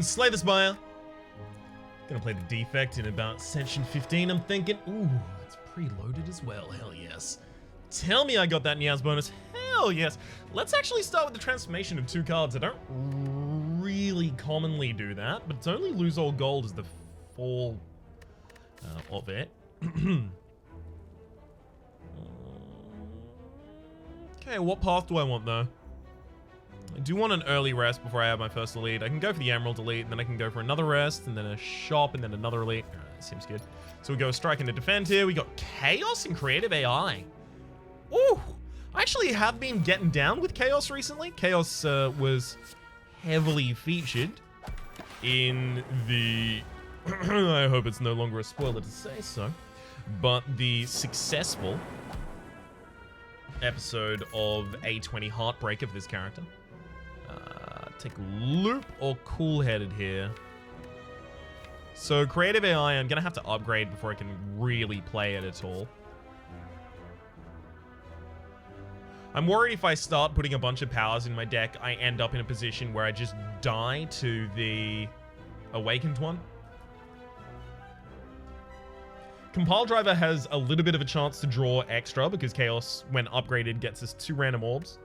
Slay the Spire. Gonna play the defect in about section 15, I'm thinking. Ooh, it's preloaded as well. Hell yes. Tell me I got that Niaz bonus. Hell yes. Let's actually start with the transformation of 2 cards. I don't really commonly do that, but it's only lose all gold is the fall of it. Okay, what path do I want though? I do want an early rest before I have my first elite. I can go for the Emerald elite, and then I can go for another rest, and then a shop, and then another elite. Alright, seems good. So we go strike and a defend here. We got Chaos and Creative AI. Ooh! I actually have been getting down with Chaos recently. Chaos was heavily featured in the... I hope it's no longer a spoiler to say so. But the successful episode of A20 Heartbreak of this character. Take Loop or Cool-Headed here. So Creative AI, I'm going to have to upgrade before I can really play it at all. I'm worried if I start putting a bunch of powers in my deck, I end up in a position where I just die to the Awakened one. Compile Driver has a little bit of a chance to draw extra because Chaos, when upgraded, gets us 2 random orbs.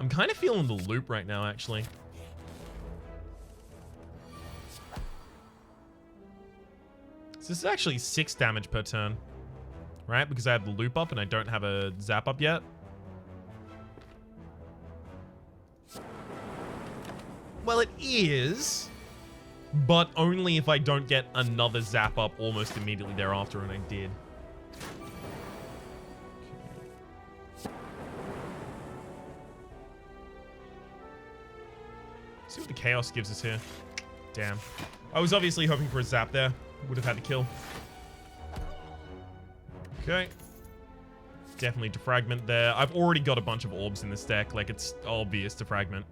I'm kind of feeling the loop right now, actually. So this is actually 6 damage per turn, right? Because I have the loop up and I don't have a zap up yet. Well, it is, but only if I don't get another zap up almost immediately thereafter, and I did. See what the Chaos gives us here. Damn. I was obviously hoping for a zap there. Would have had to kill. Okay. Definitely defragment there. I've already got a bunch of orbs in this deck. Like, it's obvious defragment.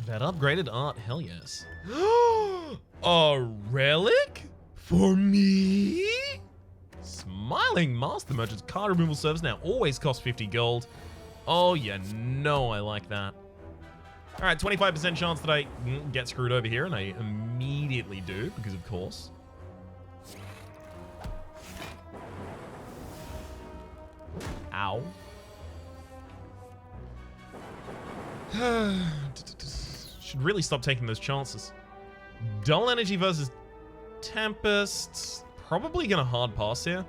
That upgraded art. Hell yes. A relic? For me? Smiling Master Merchant's card removal service now always costs 50 gold. Oh, you know I like that. Alright, 25% chance that I get screwed over here, and I immediately do, because of course. Ow. Should really stop taking those chances. Dull Energy versus Tempest. Probably gonna hard pass here.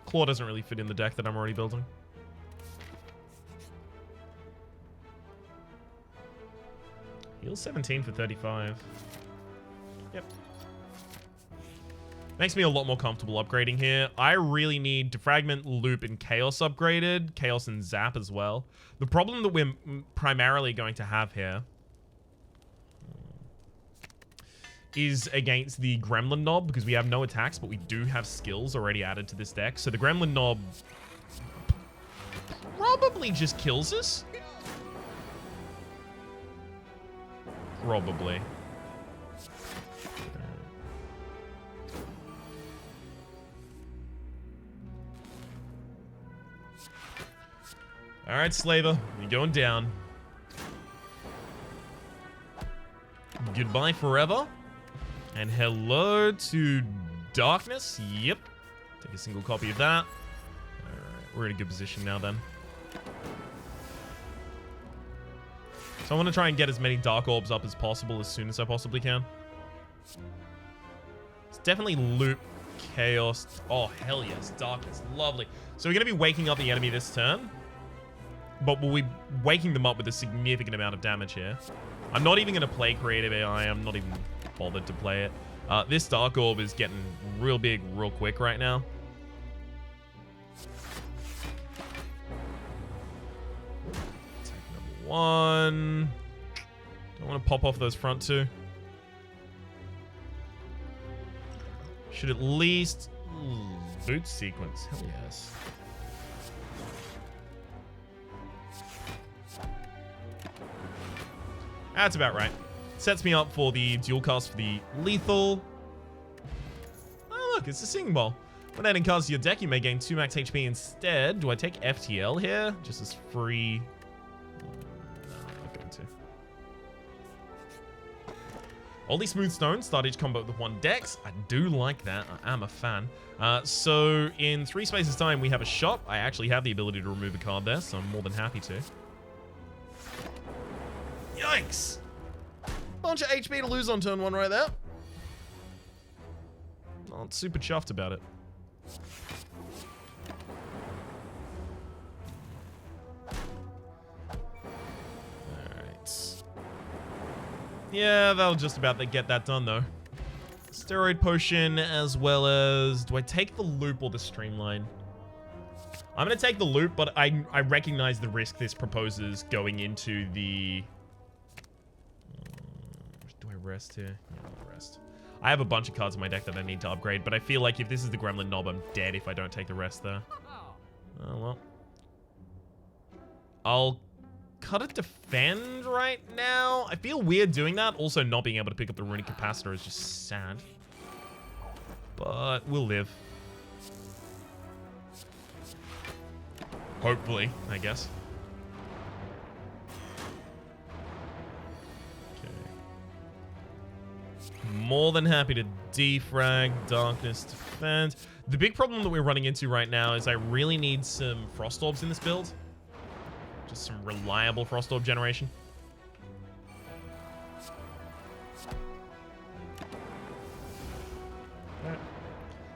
Claw doesn't really fit in the deck that I'm already building. Heal 17 for 35. Yep. Makes me a lot more comfortable upgrading here. I really need Defragment, Loop, and Chaos upgraded. Chaos and Zap as well. The problem that we're primarily going to have here is against the Gremlin Knob, because we have no attacks, but we do have skills already added to this deck. So the Gremlin Knob probably just kills us. Probably. Alright, Slaver. You're going down. Goodbye forever. And hello to Darkness. Yep. Take a single copy of that. Alright, we're in a good position now then. So I want to try and get as many Dark Orbs up as possible as soon as I possibly can. It's definitely Loop, Chaos. Oh, hell yes. Darkness. Lovely. So we're going to be waking up the enemy this turn. But we'll be waking them up with a significant amount of damage here. I'm not even going to play Creative AI. I'm not even bothered to play it. This Dark Orb is getting real big real quick right now. One. Don't want to pop off those front 2. Should at least... boot sequence. Hell yes. That's about right. Sets me up for the dual cast for the lethal. Oh, look, it's a Singing Bowl. When adding cards to your deck, you may gain 2 max HP instead. Do I take FTL here? Just as free... No, I'm not going to. Only Smooth Stone. Start each combo with 1 dex. I do like that. I am a fan. So in 3 spaces time, we have a shop. I actually have the ability to remove a card there, so I'm more than happy to. Yikes! Bunch of HP to lose on turn 1 right there. Not super chuffed about it. Alright. Yeah, that'll just about get that done, though. Steroid Potion, as well as... Do I take the loop or the streamline? I'm going to take the loop, but I recognize the risk this proposes going into the... Do I rest here? Yeah, I'll rest. I have a bunch of cards in my deck that I need to upgrade, but I feel like if this is the Gremlin Knob, I'm dead if I don't take the rest there. Oh, well. I'll cut a defend right now. I feel weird doing that. Also, not being able to pick up the Runic Capacitor is just sad. But we'll live. Hopefully, I guess. More than happy to defrag, darkness, defend. The big problem that we're running into right now is I really need some Frost Orbs in this build. Just some reliable Frost Orb generation. Alright.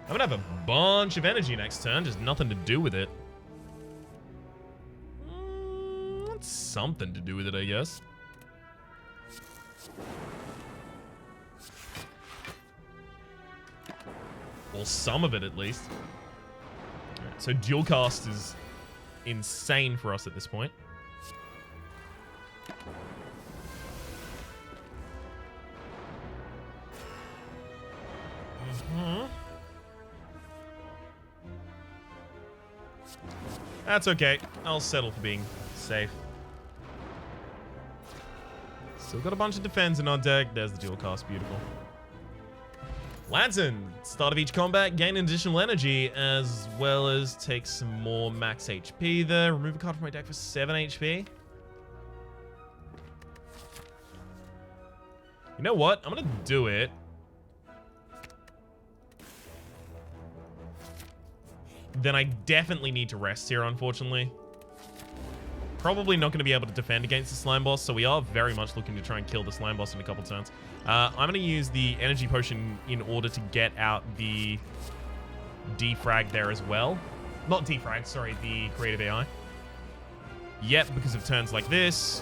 I'm gonna have a bunch of energy next turn, just nothing to do with it. Something to do with it, I guess. Or some of it, at least. Right, so dual cast is insane for us at this point. That's okay. I'll settle for being safe. Still got a bunch of defense in our deck. There's the dual cast. Beautiful. Lantern. Start of each combat, gain additional energy, as well as take some more max HP there. Remove a card from my deck for 7 HP. You know what? I'm going to do it. Then I definitely need to rest here, unfortunately. Probably not going to be able to defend against the slime boss, so we are very much looking to try and kill the slime boss in a couple turns. I'm going to use the energy potion in order to get out the defrag there as well. Not defrag, sorry, the creative AI. Yep, because of turns like this.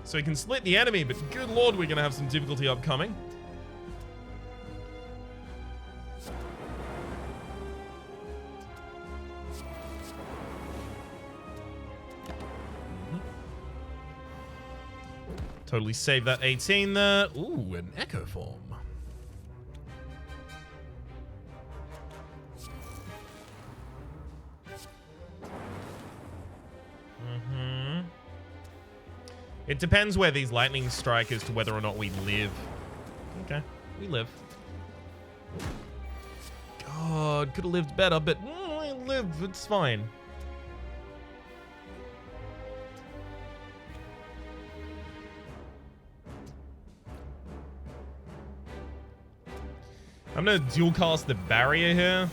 So he can split the enemy, but good lord, we're going to have some difficulty upcoming. Totally save that 18 there. Ooh, an Echo Form. It depends where these lightning strike as to whether or not we live. Okay, we live. God, could have lived better, but I live, it's fine. I'm gonna dual cast the barrier here.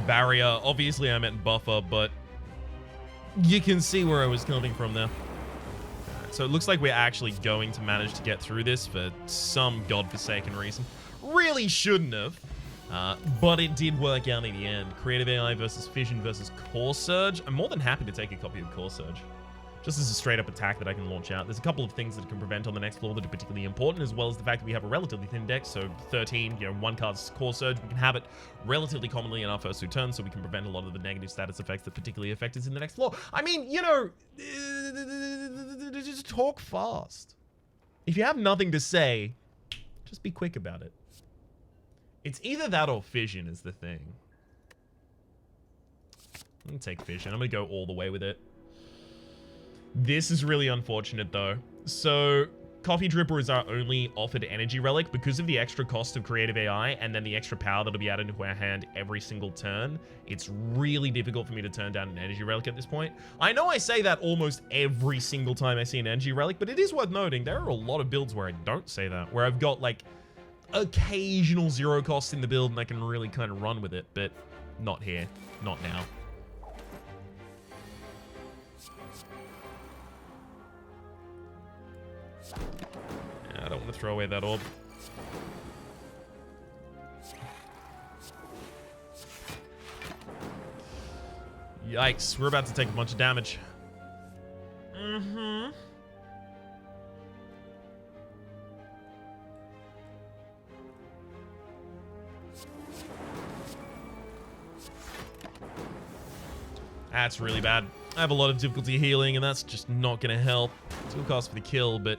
Barrier. Obviously, I meant buffer, but you can see where I was coming from there. Right, so it looks like we're actually going to manage to get through this for some godforsaken reason. Really shouldn't have, but it did work out in the end. Creative AI versus Fission versus Core Surge. I'm more than happy to take a copy of Core Surge. Just as a straight-up attack that I can launch out. There's a couple of things that it can prevent on the next floor that are particularly important, as well as the fact that we have a relatively thin deck, so 13, one card's Core Surge. We can have it relatively commonly in our first 2 turns, so we can prevent a lot of the negative status effects that particularly affect us in the next floor. I mean, just talk fast. If you have nothing to say, just be quick about it. It's either that or fission is the thing. I'm gonna take fission. I'm gonna go all the way with it. This is really unfortunate though. So Coffee Dripper is our only offered energy relic because of the extra cost of creative AI and then the extra power that'll be added into our hand every single turn. It's really difficult for me to turn down an energy relic at this point. I know I say that almost every single time I see an energy relic, but it is worth noting there are a lot of builds where I don't say that, where I've got like occasional zero costs in the build and I can really kind of run with it, but not here, not now. I don't want to throw away that orb. Yikes, we're about to take a bunch of damage. That's really bad. I have a lot of difficulty healing, and that's just not going to help. Still cost for the kill, but...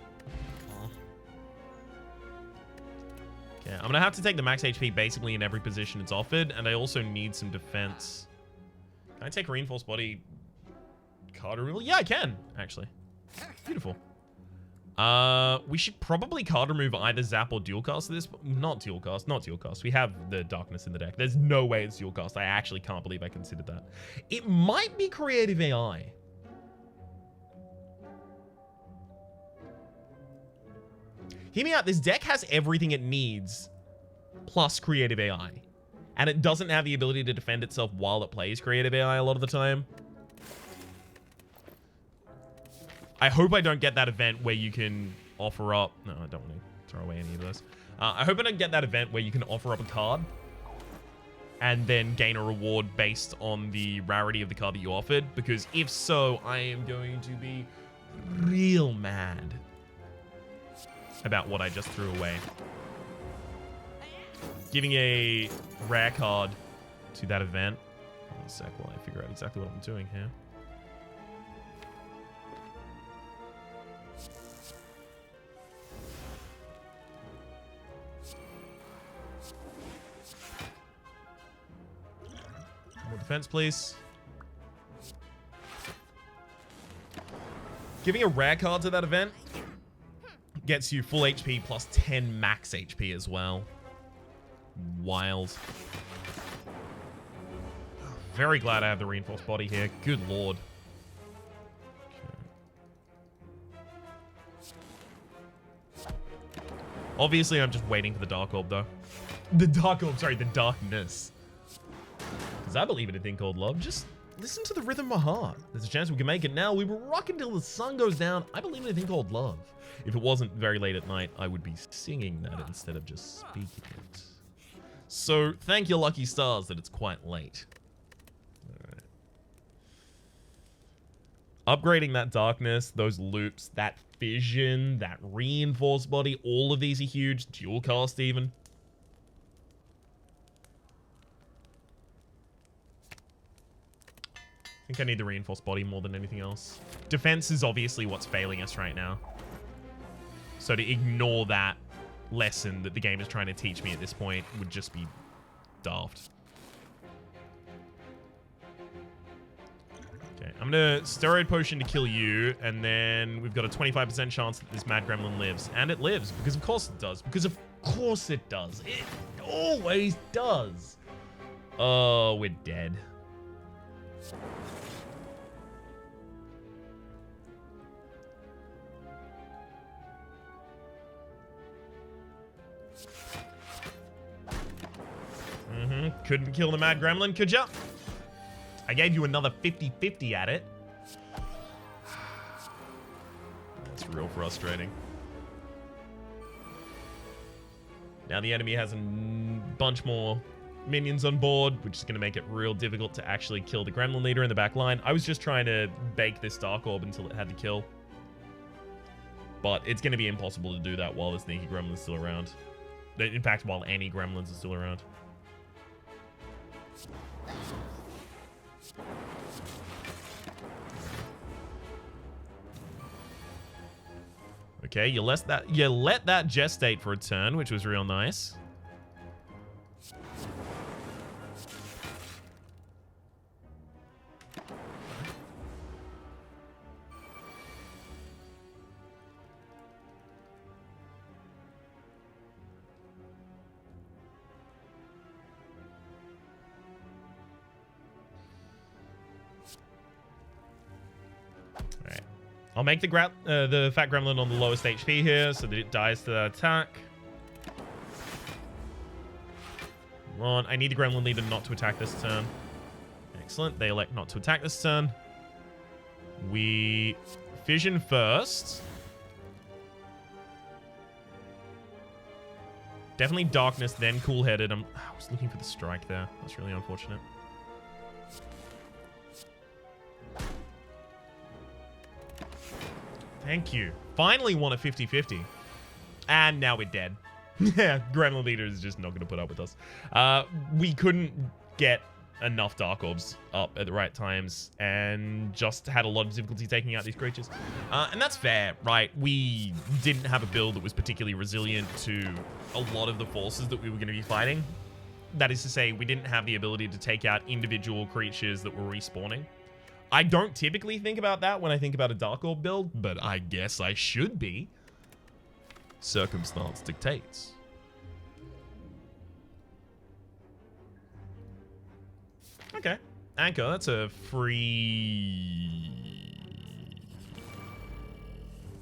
Okay, I'm going to have to take the max HP basically in every position it's offered, and I also need some defense. Can I take Reinforced Body card removal? Yeah, I can, actually. Beautiful. We should probably card remove either Zap or Dual Cast this. Not Dual Cast. We have the Darkness in the deck. There's no way it's Dual Cast. I actually can't believe I considered that. It might be Creative AI. Hear me out. This deck has everything it needs, plus Creative AI. And it doesn't have the ability to defend itself while it plays Creative AI a lot of the time. I hope I don't get that event where you can offer up... No, I don't want to throw away any of those. I hope I don't get that event where you can offer up a card and then gain a reward based on the rarity of the card that you offered. Because if so, I am going to be real mad about what I just threw away. Giving a rare card to that event. Hold on a sec while I figure out exactly what I'm doing here. More defense, please. Giving a rare card to that event gets you full HP plus 10 max HP as well. Wild. Very glad I have the Reinforced Body here. Good lord. Okay. Obviously, I'm just waiting for the Dark Orb, though. The Dark Orb, sorry, the Darkness. Because I believe in a thing called love. Just listen to the rhythm of my heart. There's a chance we can make it now. We will rock until the sun goes down. I believe in a thing called love. If it wasn't very late at night, I would be singing that instead of just speaking it. So, thank your lucky stars that it's quite late. Alright. Upgrading that darkness, those loops, that fission, that reinforced body, all of these are huge. Dual cast even. I think I need the reinforced body more than anything else. Defense is obviously what's failing us right now. So to ignore that lesson that the game is trying to teach me at this point would just be daft. Okay, I'm gonna Steroid Potion to kill you, and then we've got a 25% chance that this Mad Gremlin lives. And it lives, because of course it does. Because of course it does. It always does. Oh, we're dead. Couldn't kill the Mad Gremlin, could ya? I gave you another 50-50 at it. That's real frustrating. Now the enemy has a bunch more minions on board, which is going to make it real difficult to actually kill the Gremlin leader in the back line. I was just trying to bake this Dark Orb until it had to kill. But it's going to be impossible to do that while the sneaky Gremlin is still around. In fact, while any Gremlins are still around. Okay, you let that gestate for a turn, which was real nice. I'll make the fat gremlin on the lowest HP here so that it dies to that attack. Come on, I need the gremlin leader not to attack this turn. Excellent, they elect not to attack this turn. We fission first. Definitely darkness, then cool-headed. I was looking for the strike there. That's really unfortunate. Thank you. Finally won a 50-50. And now we're dead. Yeah, Gremlin Leader is just not going to put up with us. We couldn't get enough Dark Orbs up at the right times and just had a lot of difficulty taking out these creatures. And that's fair, right? We didn't have a build that was particularly resilient to a lot of the forces that we were going to be fighting. That is to say, we didn't have the ability to take out individual creatures that were respawning. I don't typically think about that when I think about a Dark Orb build, but I guess I should be. Circumstance dictates. Okay. Anchor, that's a free...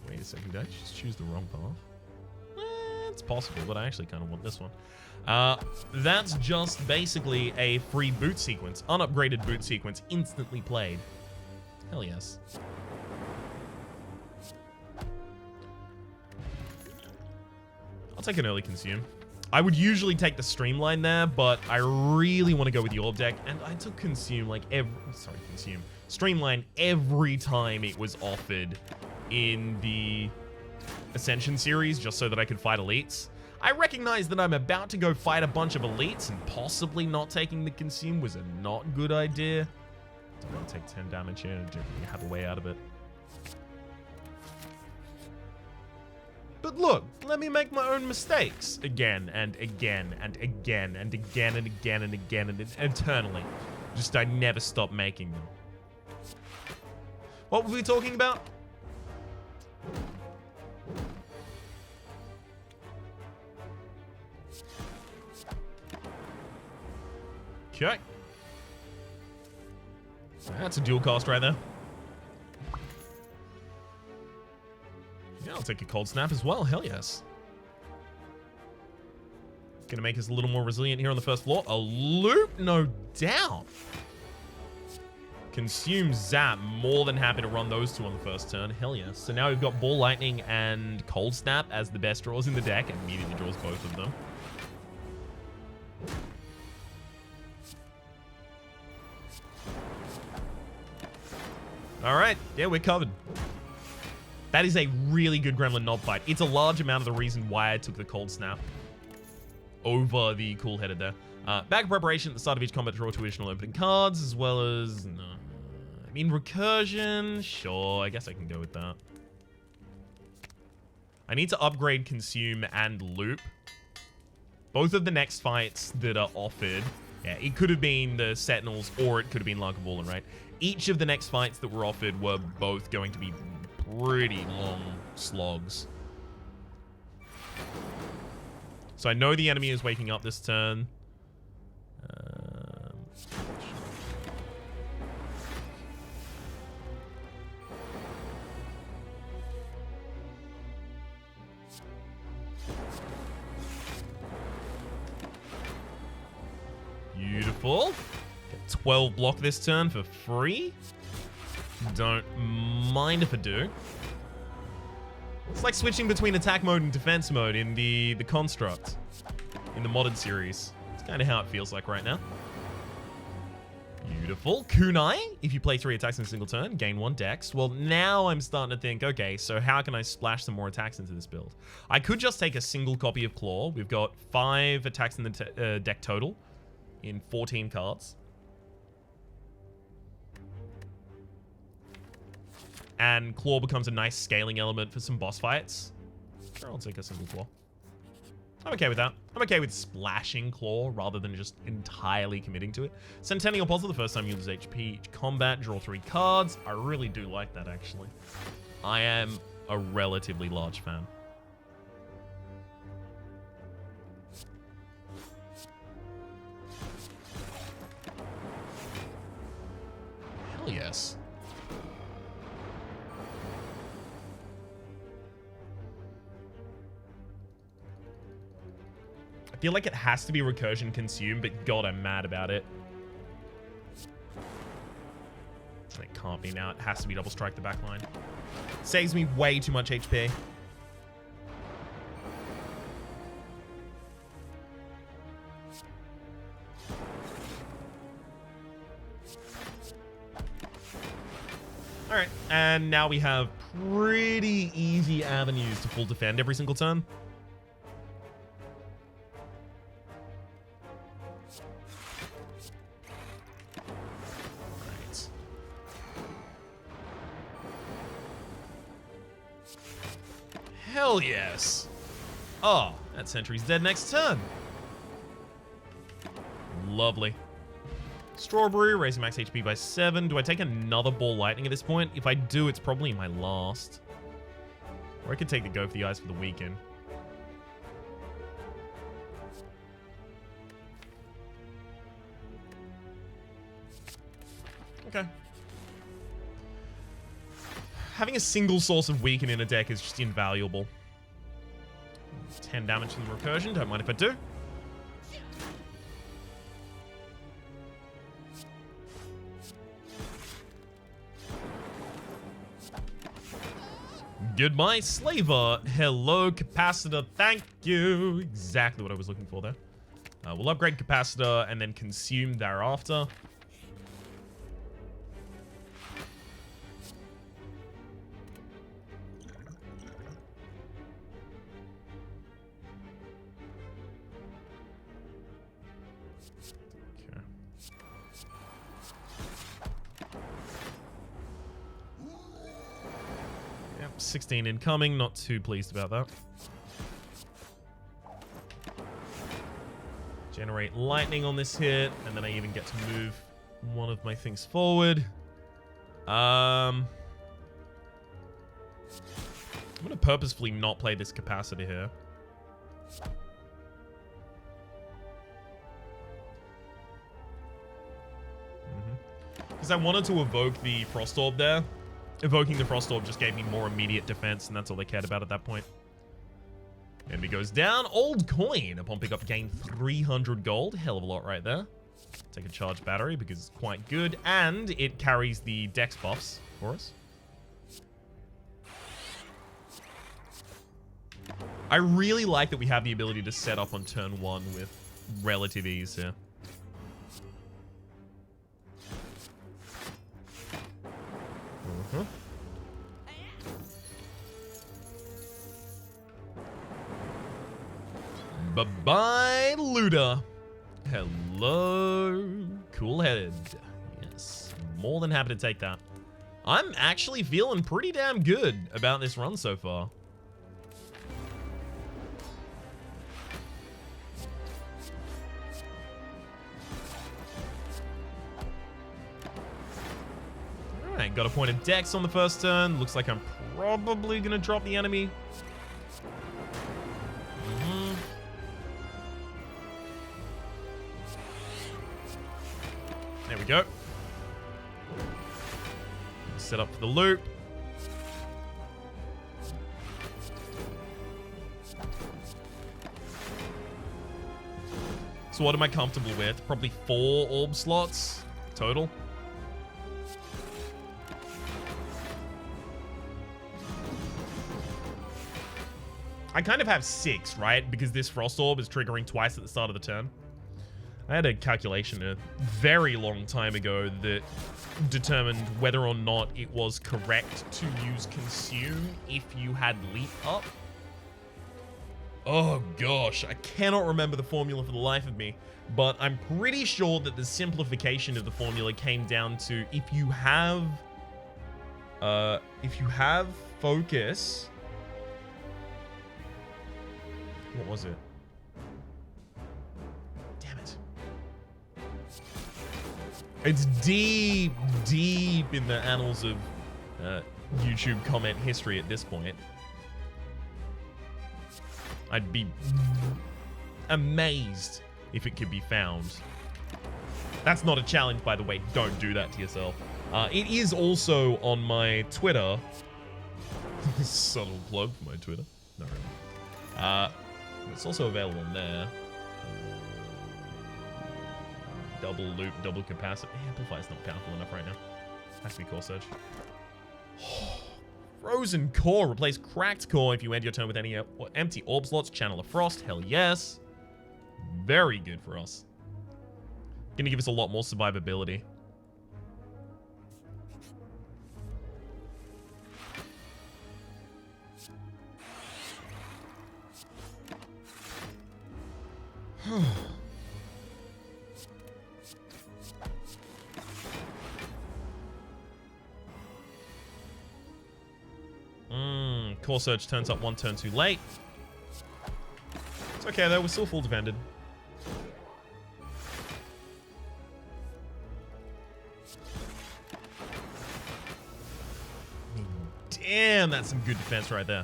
Wait a second, did I just choose the wrong path? It's possible, but I actually kind of want this one. That's just basically a free boot sequence. Unupgraded boot sequence, instantly played. Hell yes. I'll take an early consume. I would usually take the streamline there, but I really want to go with the orb deck, and I took consume like streamline every time it was offered in the Ascension series, just so that I could fight elites. I recognize that I'm about to go fight a bunch of elites, and possibly not taking the consume was a not good idea. I'm gonna take 10 damage here and have a way out of it. But look, let me make my own mistakes again and again and again and again and again and again and eternally. Just I never stop making them. What were we talking about? Okay. That's a dual cast right there. Yeah, I'll take a cold snap as well. Hell yes. Gonna make us a little more resilient here on the first floor. A loop, no doubt. Consume zap. More than happy to run those two on the first turn. Hell yes. So now we've got Ball Lightning and Cold Snap as the best draws in the deck, and immediately draws both of them. All right, yeah, we're covered. That is a really good Gremlin Knob fight. It's a large amount of the reason why I took the Cold Snap over the Cool-Headed there. Bag preparation at the start of each combat, draw two additional opening cards, as well as... No. I mean, Recursion, sure, I guess I can go with that. I need to upgrade Consume and Loop. Both of the next fights that are offered... Yeah, it could have been the Sentinels, or it could have been Larkaballen, right? Each of the next fights that were offered were both going to be pretty long slogs. So I know the enemy is waking up this turn. Beautiful. Get 12 block this turn for free. Don't mind if I do. It's like switching between attack mode and defense mode in the construct in the modded series. It's kind of how it feels like right now. Beautiful. Kunai, if you play 3 attacks in a single turn, gain 1 dex. Well, now I'm starting to think, okay, so how can I splash some more attacks into this build? I could just take a single copy of Claw. We've got 5 attacks in the deck total in 14 cards. and Claw becomes a nice scaling element for some boss fights. Sure, I'll take a single Claw. I'm okay with that. I'm okay with splashing Claw rather than just entirely committing to it. Centennial Puzzle, the first time you lose HP each combat, draw 3 cards. I really do like that, actually. I am a relatively large fan. Hell yes. I feel like it has to be recursion consumed, but God, I'm mad about it. It can't be now. It has to be double strike the back line. Saves me way too much HP. All right, and now we have pretty easy avenues to full defend every single turn. Right. Hell yes. Oh, that sentry's dead next turn. Lovely. Strawberry, raising max HP by 7. Do I take another Ball Lightning at this point? If I do, it's probably my last. Or I could take the Go for the Eyes for the weekend. Okay. Having a single source of weaken in a deck is just invaluable. 10 damage to the recursion, don't mind if I do. Goodbye, Slaver. Hello, Capacitor. Thank you. Exactly what I was looking for there. We'll upgrade Capacitor and then consume thereafter. Okay. Yep, 16 incoming. Not too pleased about that. Generate lightning on this hit, and then I even get to move one of my things forward. I'm gonna purposefully not play this capacitor here. Because I wanted to evoke the Frost Orb there. Evoking the Frost Orb just gave me more immediate defense, and that's all they cared about at that point. Enemy goes down. Old coin. Upon pickup, gain 300 gold. Hell of a lot right there. Take a charged battery because it's quite good, and it carries the dex buffs for us. I really like that we have the ability to set up on turn 1 with relative ease here. Bye-bye, Luda. Hello, cool-headed. Yes, more than happy to take that. I'm actually feeling pretty damn good about this run so far. Alright, got a point of dex on the first turn. Looks like I'm probably going to drop the enemy. There we go. Set up for the loop. So what am I comfortable with? Probably 4 orb slots total. I kind of have 6, right? Because this Frost Orb is triggering twice at the start of the turn. I had a calculation a very long time ago that determined whether or not it was correct to use Consume if you had Leap up. Oh gosh, I cannot remember the formula for the life of me, but I'm pretty sure that the simplification of the formula came down to if you have If you have focus... What was it? Damn it. It's deep, deep in the annals of YouTube comment history at this point. I'd be amazed if it could be found. That's not a challenge, by the way. Don't do that to yourself. It is also on my Twitter. Subtle plug for my Twitter. Not really. It's also available on there. Double loop, double capacitor. Amplifier's not powerful enough right now. Has to be core surge. Frozen core. Replace cracked core if you end your turn with any empty orb slots. Channel of Frost. Hell yes. Very good for us. Gonna give us a lot more survivability. Core Surge turns up one turn too late. It's okay though, we're still full defended. Damn, that's some good defense right there.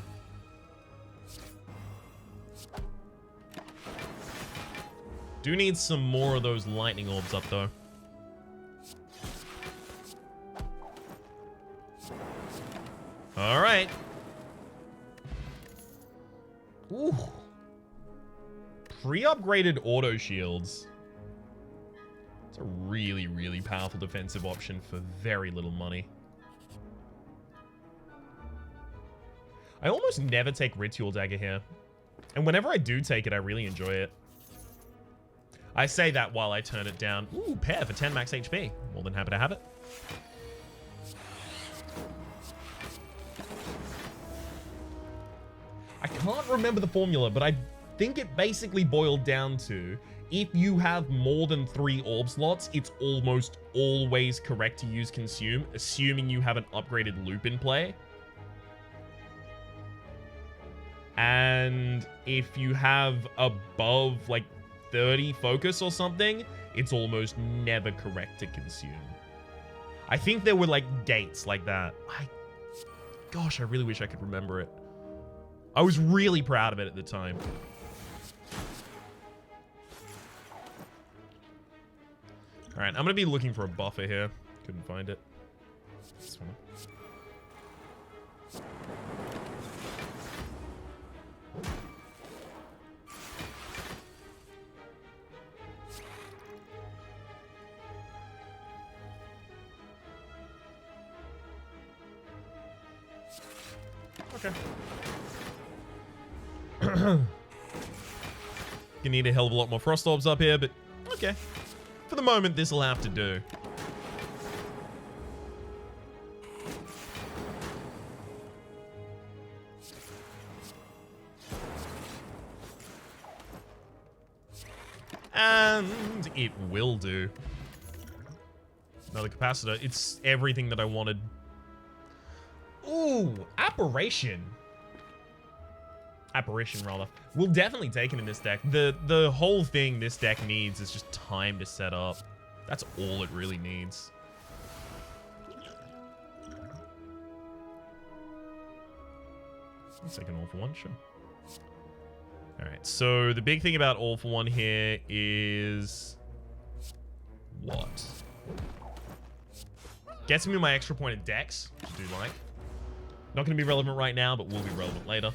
Do need some more of those lightning orbs up though. All right. Ooh. Pre-upgraded auto shields. It's a really, really powerful defensive option for very little money. I almost never take Ritual Dagger here. And whenever I do take it, I really enjoy it. I say that while I turn it down. Ooh, pair for 10 max HP. More than happy to have it. I can't remember the formula, but I think it basically boiled down to if you have more than 3 orb slots, it's almost always correct to use Consume, assuming you have an upgraded loop in play. And if you have above like 30 focus or something, it's almost never correct to Consume. I think there were like dates like that. Gosh, I really wish I could remember it. I was really proud of it at the time. All right, I'm gonna be looking for a buffer here. Couldn't find it. This one. Okay. You need a hell of a lot more frost orbs up here, but okay. For the moment, this will have to do. And it will do. Another capacitor. It's everything that I wanted. Ooh, Apparition. Apparition, rather. We'll definitely take it in this deck. The whole thing this deck needs is just time to set up. That's all it really needs. Let's take an all for one, sure. Alright, so the big thing about all for one here is... what? Gets me my extra pointed decks, which I do like. Not going to be relevant right now, but will be relevant later.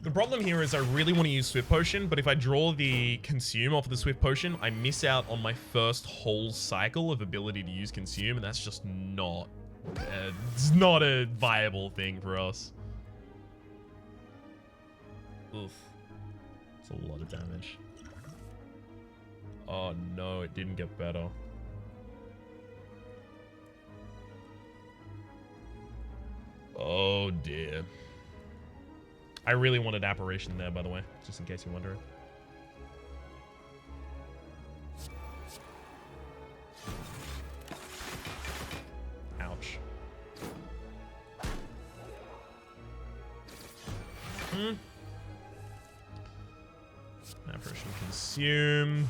The problem here is I really want to use Swift Potion, but if I draw the Consume off of the Swift Potion, I miss out on my first whole cycle of ability to use Consume, and that's just not... it's not a viable thing for us. Oof. It's a lot of damage. Oh no, it didn't get better. Oh dear. I really wanted apparition there, by the way, just in case you're wondering. Ouch. Apparition consume.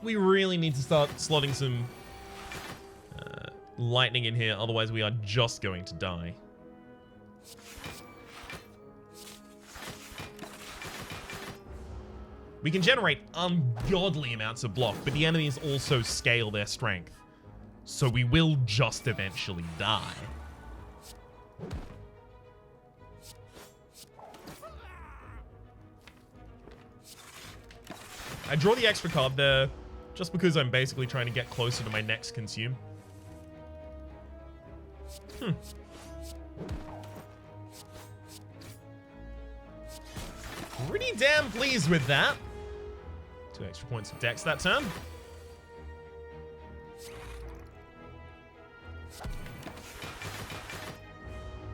We really need to start slotting some lightning in here, otherwise we are just going to die. We can generate ungodly amounts of block, but the enemies also scale their strength. So we will just eventually die. I draw the extra card there just because I'm basically trying to get closer to my next consume. Pretty damn pleased with that. 2 extra points of dex that turn.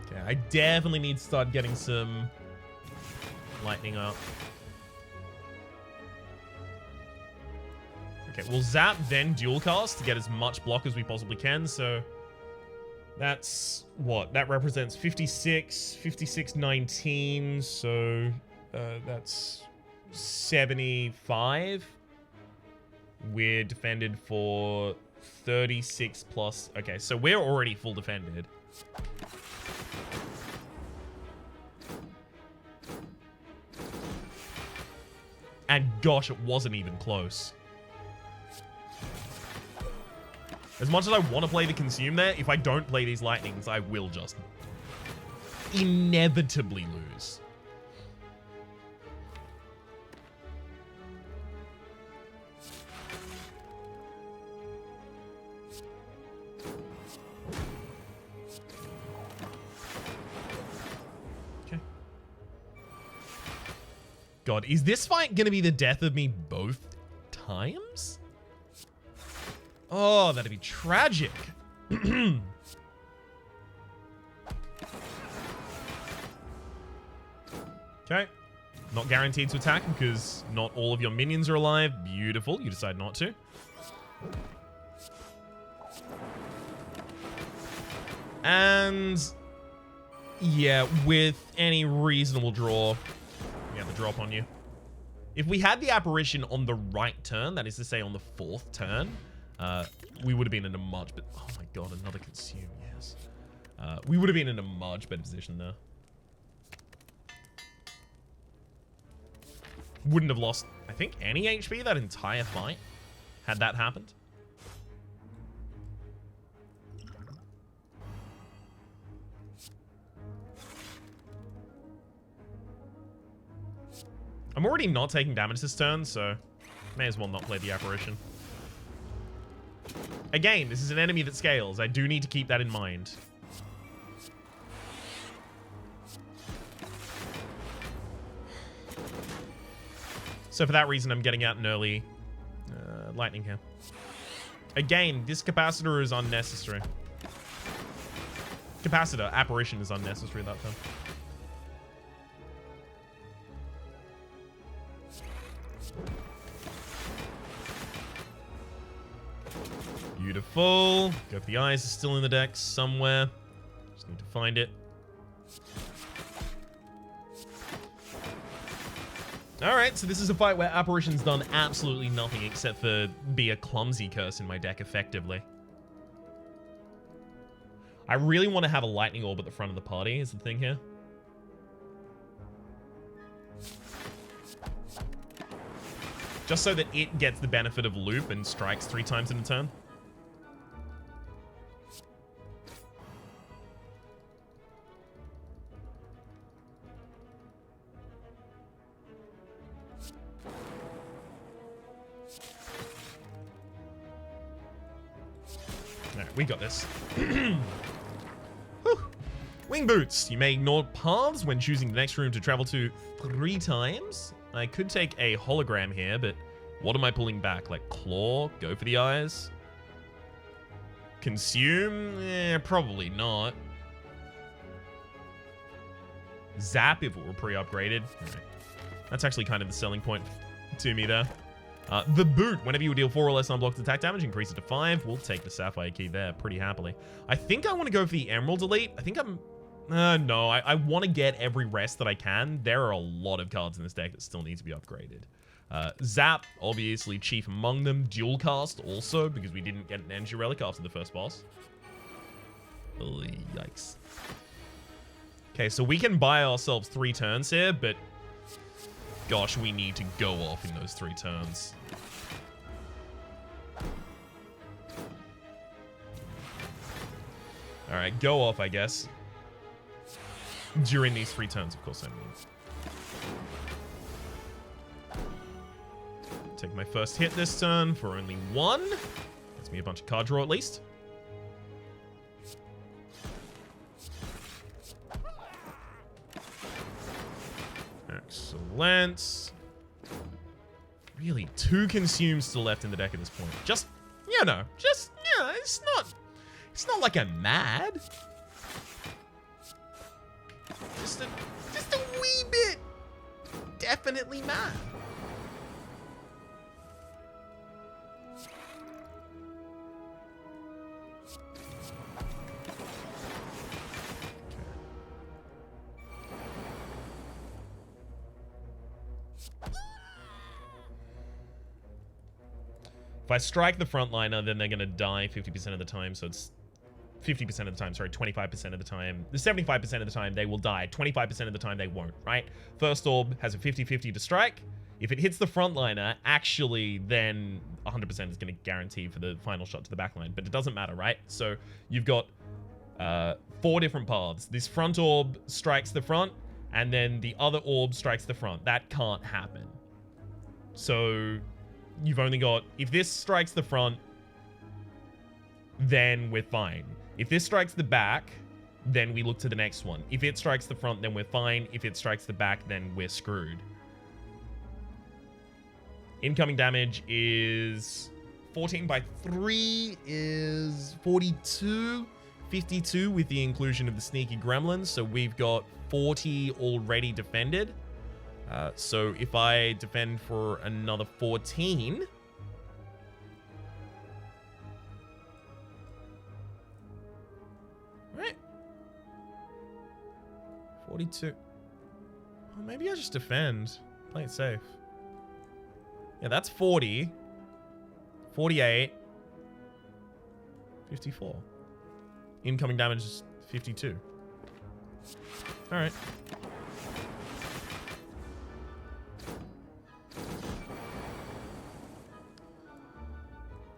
Okay, I definitely need to start getting some lightning up. Okay, we'll zap, then dual cast to get as much block as we possibly can, so that's what? That represents 56, 56, 19, so that's 75. We're defended for 36 plus. Okay, so we're already full defended. And gosh, it wasn't even close. As much as I want to play the consume there, if I don't play these lightnings, I will just inevitably lose. Okay. God, is this fight going to be the death of me both times? Oh, that'd be tragic. Okay. Not guaranteed to attack because not all of your minions are alive. Beautiful. You decide not to. And yeah, with any reasonable draw, we have a drop on you. If we had the apparition on the right turn, that is to say on the 4th turn, we would have been in a much better... Oh my god, another consume, yes. We would have been in a much better position there. Wouldn't have lost, I think, any HP that entire fight, had that happened. I'm already not taking damage this turn, so may as well not play the apparition. Again, this is an enemy that scales. I do need to keep that in mind. So for that reason, I'm getting out an early lightning here. Again, this capacitor is unnecessary. Capacitor, apparition is unnecessary that time. Beautiful. Go for the eyes is still in the deck somewhere. Just need to find it. Alright, so this is a fight where apparition's done absolutely nothing except for be a clumsy curse in my deck effectively. I really want to have a lightning orb at the front of the party is the thing here. Just so that it gets the benefit of loop and strikes 3 times in a turn. We got this. Wing boots. You may ignore paths when choosing the next room to travel to 3 times. I could take a hologram here, but what am I pulling back? Like claw? Go for the eyes? Consume? Probably not. Zap if it were pre-upgraded. Right. That's actually kind of the selling point to me there. The boot. Whenever you deal 4 or less unblocked attack damage, increase it to 5. We'll take the Sapphire Key there pretty happily. I think I want to go for the Emerald Elite. I think I'm... no, I want to get every rest that I can. There are a lot of cards in this deck that still need to be upgraded. Zap, obviously chief among them. Dual Cast also, because we didn't get an Energy Relic after the first boss. Oh, yikes. Okay, so we can buy ourselves 3 turns here, but gosh, we need to go off in those 3 turns. All right, go off, I guess. During these 3 turns, of course, I mean. Take my first hit this turn for only 1. Gets me a bunch of card draw at least. Excellent. Really, 2 consumes still left in the deck at this point. Just, you know, it's not like I'm mad. Just a wee bit definitely mad. If I strike the frontliner, then they're going to die 50% of the time, so it's 50% of the time, sorry, 25% of the time. The 75% of the time, they will die. 25% of the time, they won't, right? First orb has a 50-50 to strike. If it hits the frontliner, actually, then 100% is going to guarantee for the final shot to the backline, but it doesn't matter, right? So you've got 4 different paths. This front orb strikes the front, and then the other orb strikes the front. That can't happen. So you've only got, if this strikes the front, then we're fine. If this strikes the back, then we look to the next one. If it strikes the front, then we're fine. If it strikes the back, then we're screwed. Incoming damage is 14 by 3 is 42. 52 with the inclusion of the sneaky gremlins. So we've got 40 already defended. So if I defend for another 14... Right. 42. Well, maybe I just defend. Play it safe. Yeah, that's 40. 48. 54. Incoming damage is 52. Alright.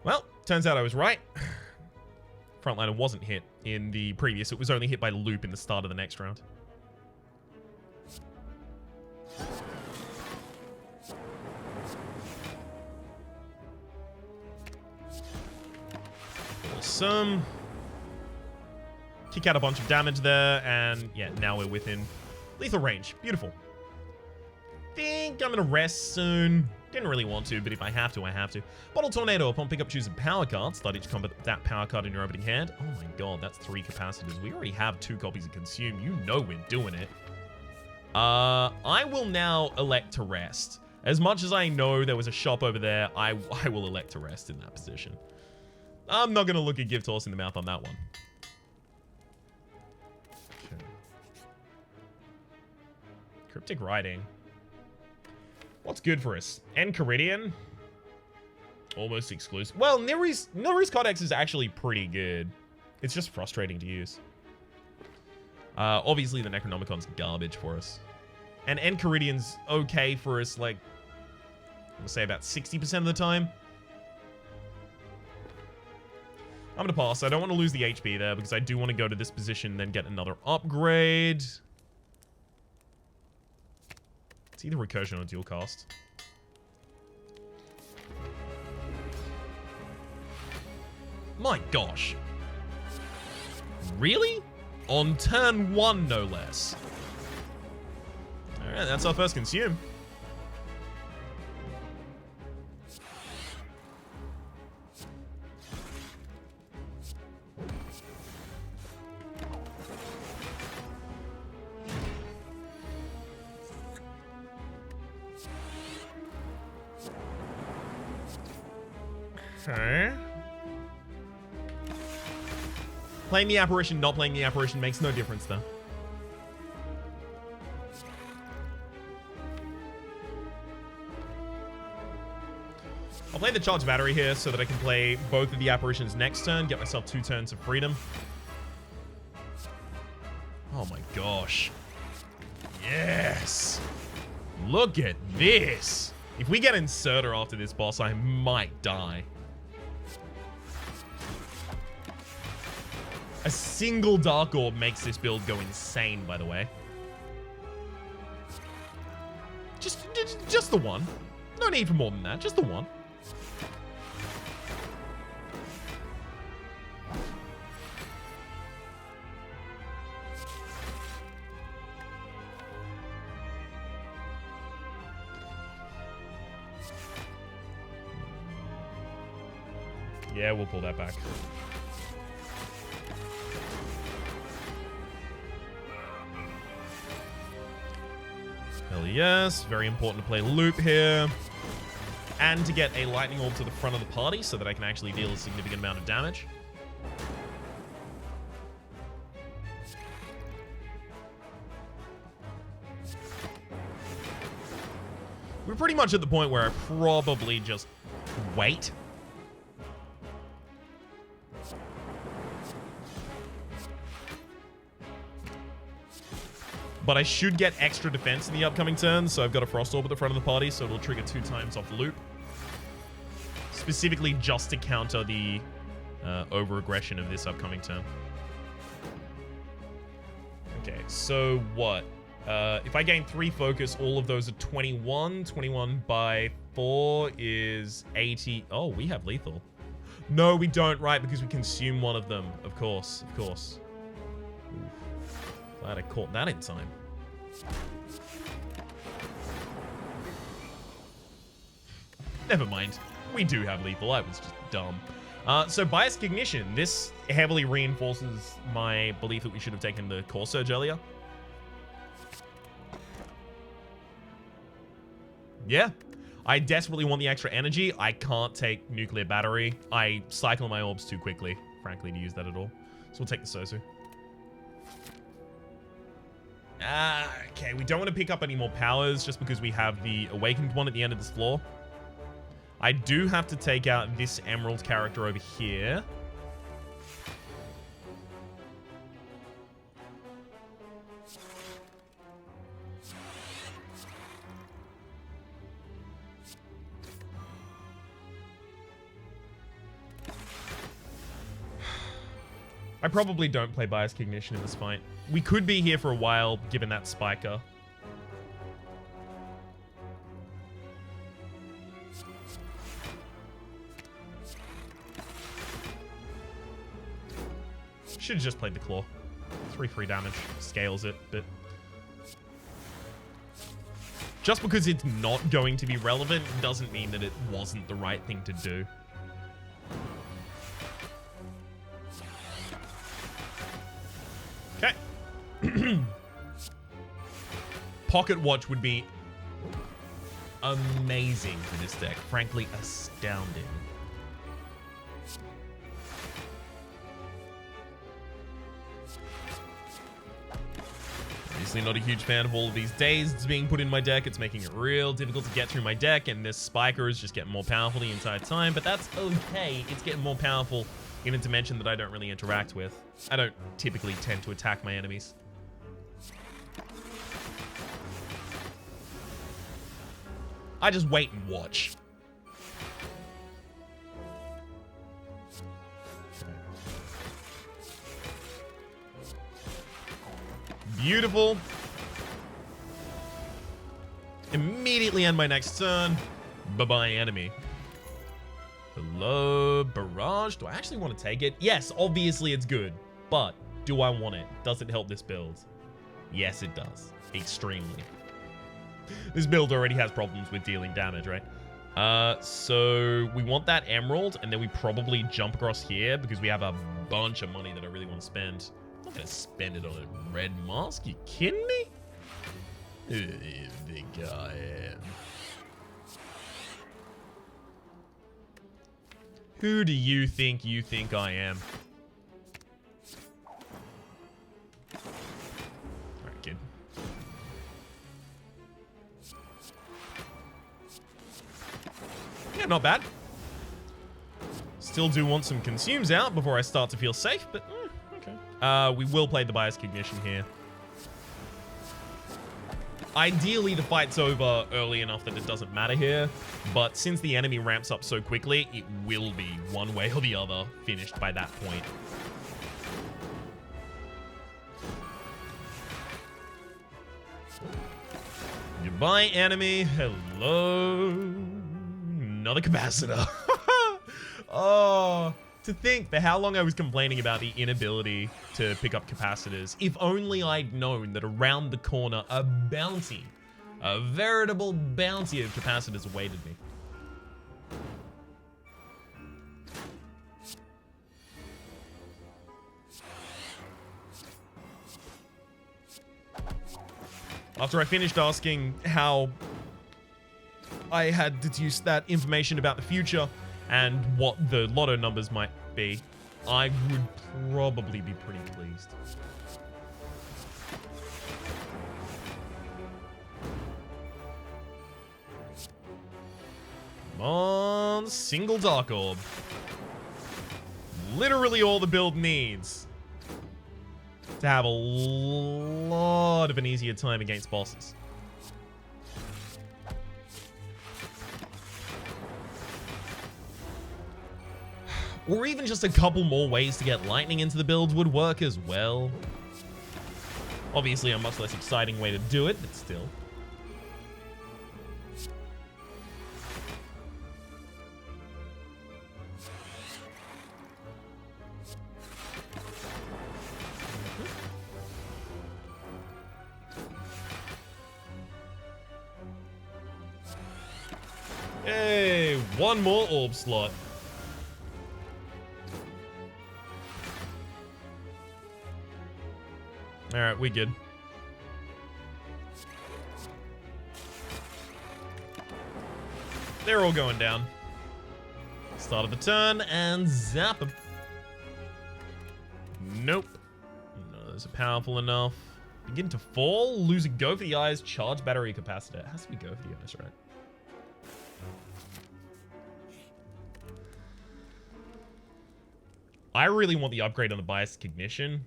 Well, turns out I was right. Frontliner wasn't hit in the previous. It was only hit by loop in the start of the next round. Awesome. Kick out a bunch of damage there, and yeah, now we're within lethal range. Beautiful. Think I'm gonna rest soon. Didn't really want to, but if I have to, I have to. Bottle Tornado. Upon pickup, choose a power card. Start each combat with that power card in your opening hand. Oh my god, that's 3 capacitors. We already have 2 copies of Consume. You know we're doing it. I will now elect to rest. As much as I know there was a shop over there, I will elect to rest in that position. I'm not going to look a gift horse in the mouth on that one. Okay. Cryptic Writing. What's good for us? Enchiridion? Almost exclusive. Well, Nilri's Codex is actually pretty good. It's just frustrating to use. Obviously, the Necronomicon's garbage for us. And Enchiridion's okay for us, like, we'll say about 60% of the time. I'm going to pass. I don't want to lose the HP there because I do want to go to this position and then get another upgrade. It's either Recursion or Dual Cast. My gosh. Really? On turn 1, no less. Alright, that's our first Consume. Okay. Playing the apparition, not playing the apparition makes no difference though. I'll play the charged battery here so that I can play both of the apparitions next turn, get myself 2 turns of freedom. Oh my gosh. Yes! Look at this! If we get Inserter after this boss, I might die. A single Dark Orb makes this build go insane, by the way. Just the one. No need for more than that, just the one. Yeah, we'll pull that back. Hell yes. Very important to play loop here. And to get a lightning orb to the front of the party so that I can actually deal a significant amount of damage. We're pretty much at the point where I probably just wait. But I should get extra defense in the upcoming turn, so I've got a Frost Orb at the front of the party, so it'll trigger 2 times off loop. Specifically just to counter the over-aggression of this upcoming turn. Okay, so what? If I gain 3 focus, all of those are 21. 21 by 4 is 80. Oh, we have lethal. No, we don't, right, because we consume one of them. Of course, of course. Oof. Glad I caught that in time. Never mind. We do have lethal. I was just dumb. So Bias Cognition. This heavily reinforces my belief that we should have taken the Core Surge earlier. Yeah. I desperately want the extra energy. I can't take Nuclear Battery. I cycle my orbs too quickly, frankly, to use that at all. So we'll take the Sosu. Okay, we don't want to pick up any more powers just because we have the Awakened one at the end of this floor. I do have to take out this Emerald character over here. I probably don't play Bias Cognition in this fight. We could be here for a while, given that Spiker. Should have just played the Claw. 3 free damage. Scales it, but... just because it's not going to be relevant doesn't mean that it wasn't the right thing to do. Okay. Pocket Watch would be amazing for this deck. Frankly, astounding. Obviously not a huge fan of all of these dazeds being put in my deck. It's making it real difficult to get through my deck, and this Spiker is just getting more powerful the entire time, but that's okay. It's getting more powerful in a dimension that I don't really interact with. I don't typically tend to attack my enemies. I just wait and watch. Beautiful. Immediately end my next turn. Bye-bye, enemy. Hello, Barrage. Do I actually want to take it? Yes, obviously it's good. But do I want it? Does it help this build? Yes, it does. Extremely. This build already has problems with dealing damage, right? So we want that Emerald, and then we probably jump across here because we have a bunch of money that I really want to spend. I'm not going to spend it on a red mask. You kidding me? Who do you think I am? Who do you think I am? Alright, kid. Yeah, not bad. Still do want some consumes out before I start to feel safe, but okay. We will play the bias cognition here. Ideally, the fight's over early enough that it doesn't matter here, but since the enemy ramps up so quickly, it will be one way or the other finished by that point. Goodbye, enemy. Hello. Another capacitor. Oh, to think for how long I was complaining about the inability to pick up capacitors. If only I'd known that around the corner a bounty, a veritable bounty of capacitors awaited me. After I finished asking how I had deduced that information about the future and what the lotto numbers might be, I would probably be pretty pleased. Come on, single Dark Orb. Literally all the build needs to have a lot of an easier time against bosses. Or even just a couple more ways to get lightning into the build would work as well. Obviously a much less exciting way to do it, but still. Hey, one more orb slot. Alright, we good. They're all going down. Start of the turn and zap them. Nope. No, those are powerful enough. Begin to fall, lose a go for the eyes, charge battery capacitor. It has to be go for the eyes, right? I really want the upgrade on the bias cognition.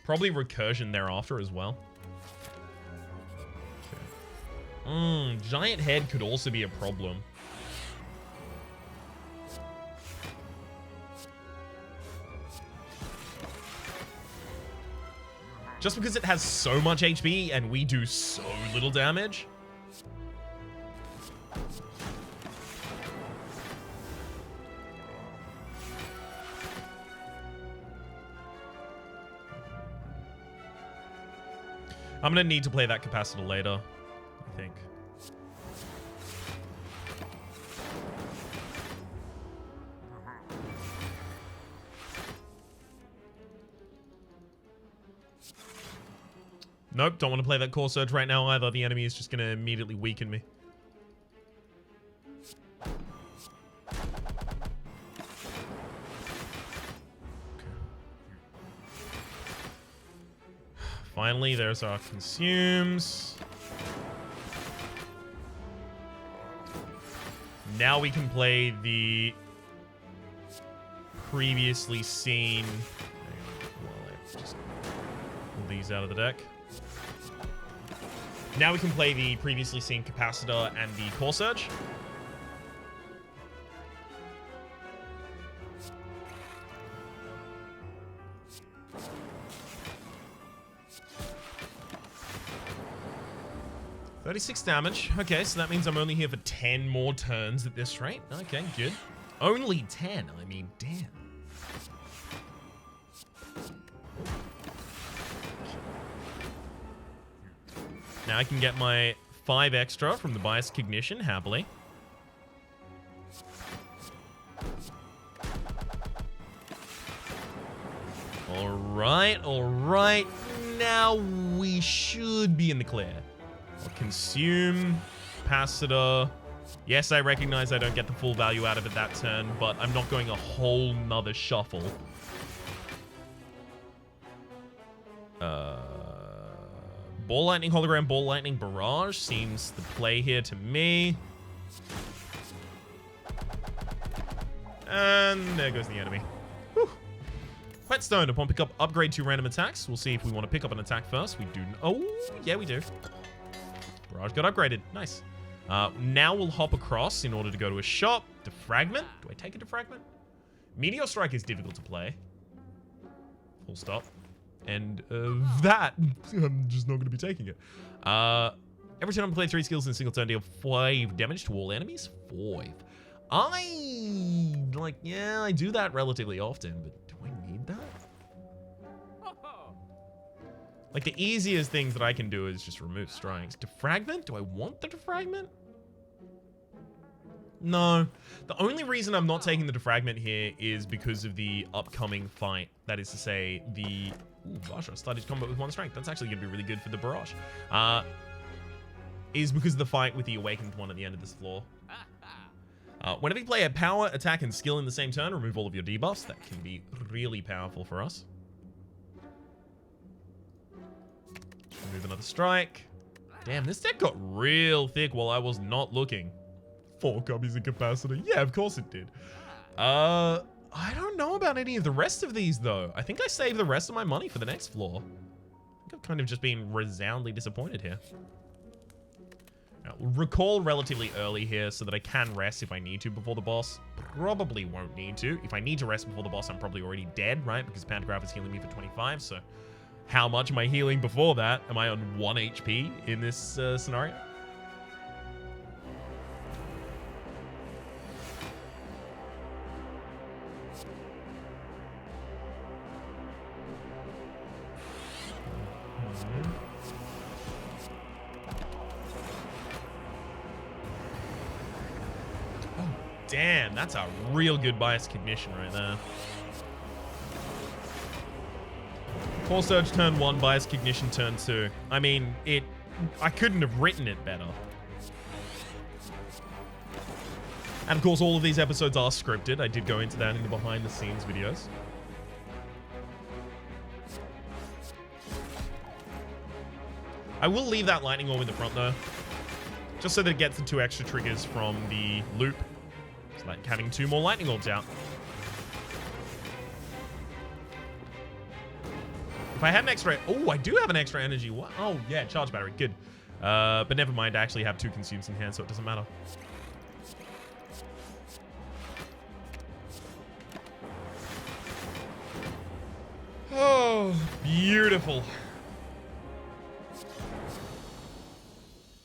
Probably recursion thereafter as well. Okay. Giant head could also be a problem. Just because it has so much HP and we do so little damage. I'm gonna need to play that capacitor later, I think. Nope, don't want to play that core surge right now either. The enemy is just gonna immediately weaken me. Finally, there's our consumes. Now we can play the previously seen... Just pull these out of the deck. Now we can play the previously seen capacitor and the core surge. $36 damage. Okay, so that means I'm only here for 10 more turns at this rate. Okay, good. Only 10. I mean, damn. Now I can get my 5 extra from the bias cognition happily. Alright, alright. Now we should be in the clear. I'll consume capacitor. Yes, I recognize I don't get the full value out of it that turn, but I'm not going a whole nother shuffle. Ball Lightning, Hologram, Ball Lightning, Barrage seems the play here to me. And there goes the enemy. Whew. Whetstone, upon pick up, upgrade 2 random attacks. We'll see if we want to pick up an attack first. We do. Oh, yeah, we do. Barrage got upgraded. Nice. Now we'll hop across in order to go to a shop. Defragment. Do I take a Defragment? Meteor Strike is difficult to play. Full stop. And that, I'm just not going to be taking it. Every time I play 3 skills in a single turn, deal 5 damage to all enemies. 5. Yeah, I do that relatively often, but do I need that? Like, the easiest things that I can do is just remove strikes. Defragment? Do I want the Defragment? No. The only reason I'm not taking the Defragment here is because of the upcoming fight. That is to say, the... Ooh, Basha started combat with 1 strength. That's actually going to be really good for the Barrage. Is because of the fight with the Awakened one at the end of this floor. Whenever you play a power, attack, and skill in the same turn, remove all of your debuffs. That can be really powerful for us. Remove another strike. Damn, this deck got real thick while I was not looking. 4 copies of capacity. Yeah, of course it did. I don't know about any of the rest of these, though. I think I saved the rest of my money for the next floor. I think I've kind of just been resoundingly disappointed here. Now, recall relatively early here so that I can rest if I need to before the boss. Probably won't need to. If I need to rest before the boss, I'm probably already dead, right? Because Pantograph is healing me for 25, so... How much am I healing before that? Am I on 1 HP in this scenario? Oh, damn. That's a real good bias cognition right there. Core Surge turn 1, Bias Cognition turn 2. I mean, I couldn't have written it better. And of course, all of these episodes are scripted. I did go into that in the behind the scenes videos. I will leave that Lightning Orb in the front though. Just so that it gets the 2 extra triggers from the loop. It's like having 2 more Lightning Orbs out. If I had an extra... Oh, I do have an extra energy. What? Oh, yeah, charge battery. Good. But never mind. I actually have 2 consumes in hand, so it doesn't matter. Oh, beautiful.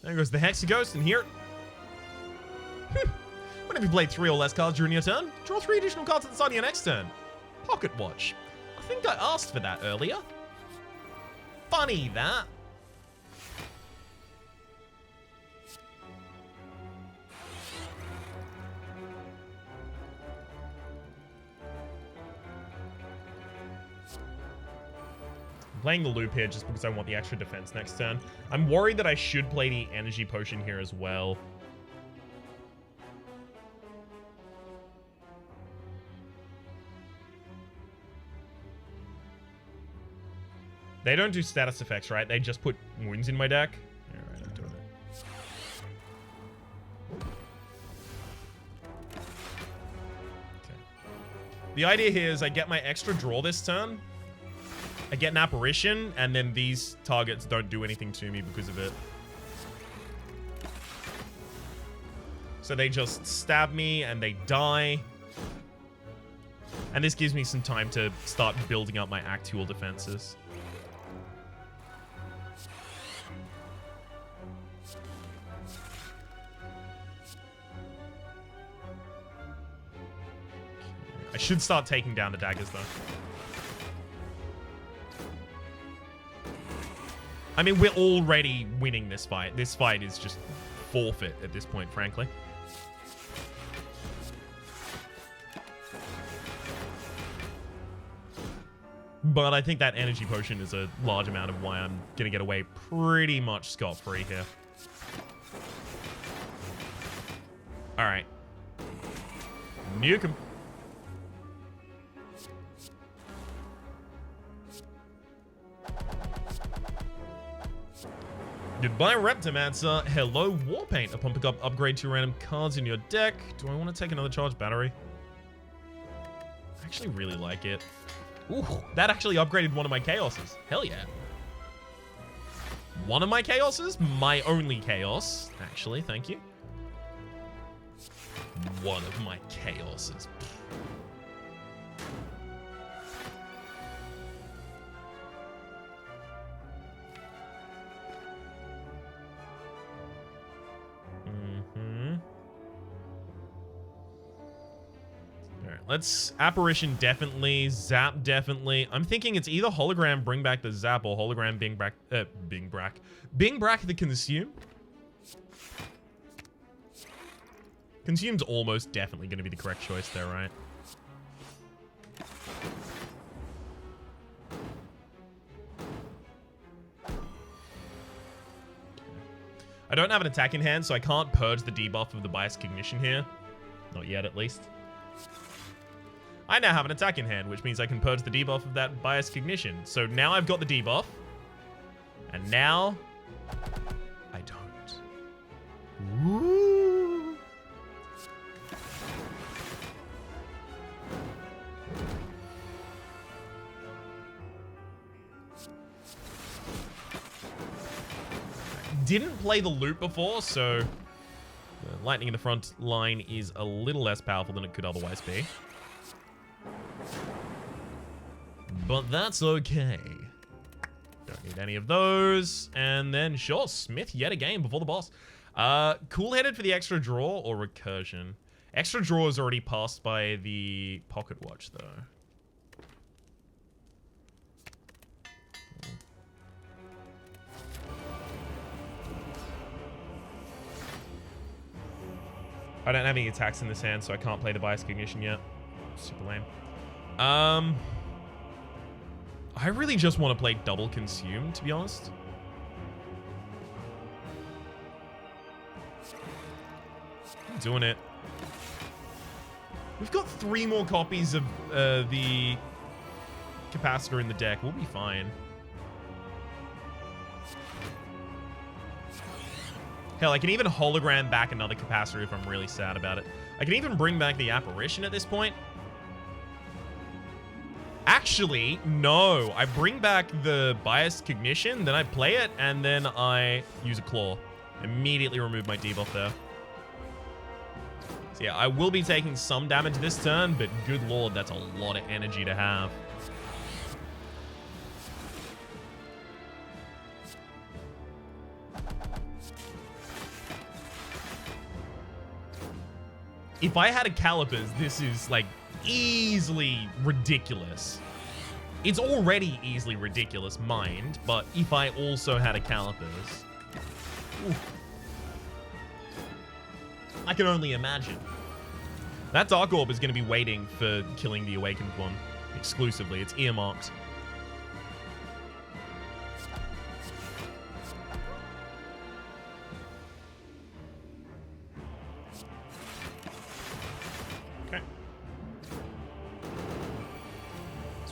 There goes the Hexaghost in here. Whenever you play 3 or less cards during your turn, draw 3 additional cards at the start of your next turn. Pocket Watch. I think I asked for that earlier. Funny, that. I'm playing the loop here just because I want the extra defense next turn. I'm worried that I should play the energy potion here as well. They don't do status effects, right? They just put wounds in my deck. Yeah, right, I'm doing it. Okay. The idea here is I get my extra draw this turn. I get an apparition, and then these targets don't do anything to me because of it. So they just stab me, and they die. And this gives me some time to start building up my actual defenses. I should start taking down the daggers, though. I mean, we're already winning this fight. This fight is just forfeit at this point, frankly. But I think that energy potion is a large amount of why I'm going to get away pretty much scot-free here. All right. Nuke him. Goodbye, Reptomancer. Hello, Warpaint. Upon pickup, upgrade 2 random cards in your deck. Do I want to take another charged battery? I actually really like it. Ooh, that actually upgraded one of my Chaoses. Hell yeah. One of my Chaoses? My only Chaos. Actually, thank you. One of my Chaoses. Let's Apparition definitely, Zap definitely. I'm thinking it's either Hologram bring back the Zap or Hologram Bing Brack the Consume. Consume's almost definitely going to be the correct choice there, right? I don't have an attack in hand, so I can't purge the debuff of the Bias Cognition here. Not yet, at least. I now have an attack in hand, which means I can purge the debuff of that Bias Cognition. So now I've got the debuff. And now... I don't. Ooh. Didn't play the loop before, so... the lightning in the front line is a little less powerful than it could otherwise be. But that's okay. Don't need any of those. And then, sure, Smith yet again before the boss. Cool-headed for the extra draw or recursion? Extra draw is already passed by the pocket watch, though. I don't have any attacks in this hand, so I can't play the Bias Cognition yet. Super lame. I really just want to play double Consume, to be honest. I'm doing it. We've got 3 more copies of the capacitor in the deck. We'll be fine. Hell, I can even hologram back another capacitor if I'm really sad about it. I can even bring back the Apparition at this point. Actually, no. I bring back the Bias Cognition, then I play it, and then I use a Claw. Immediately remove my debuff there. So yeah, I will be taking some damage this turn, but good lord, that's a lot of energy to have. If I had a Calipers, this is like easily ridiculous. It's already easily ridiculous, mind, but if I also had a Calipers, oof, I can only imagine. That Dark Orb is going to be waiting for killing the Awakened one exclusively. It's earmarked.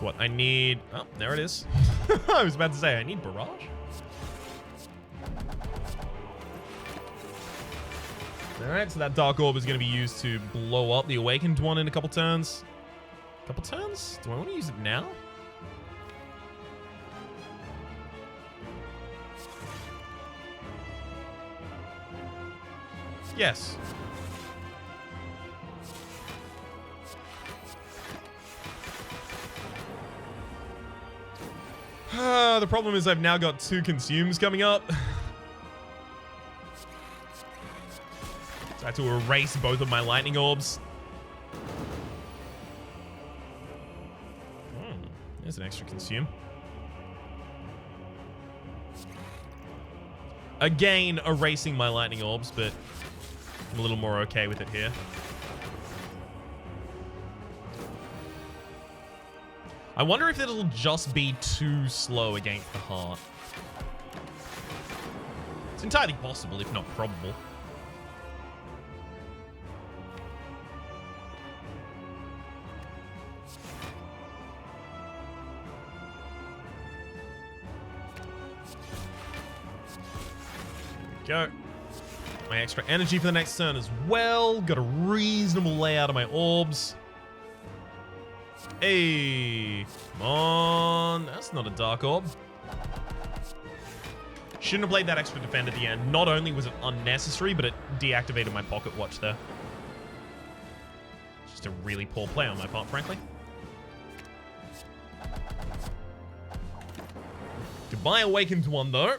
What I need. Oh, there it is. I was about to say I need Barrage. All right, so that Dark Orb is going to be used to blow up the Awakened one in a couple turns. Couple turns? Do I want to use it now? Yes. The problem is I've now got 2 Consumes coming up. So I have to erase both of my Lightning Orbs. There's an extra Consume. Again, erasing my Lightning Orbs, but I'm a little more okay with it here. I wonder if it'll just be too slow against the heart. It's entirely possible, if not probable. Go. My extra energy for the next turn as well. Got a reasonable layout of my orbs. Hey, come on. That's not a dark orb. Shouldn't have played that extra defend at the end. Not only was it unnecessary, but it deactivated my pocket watch there. Just a really poor play on my part, frankly. Goodbye, Awakened One, though.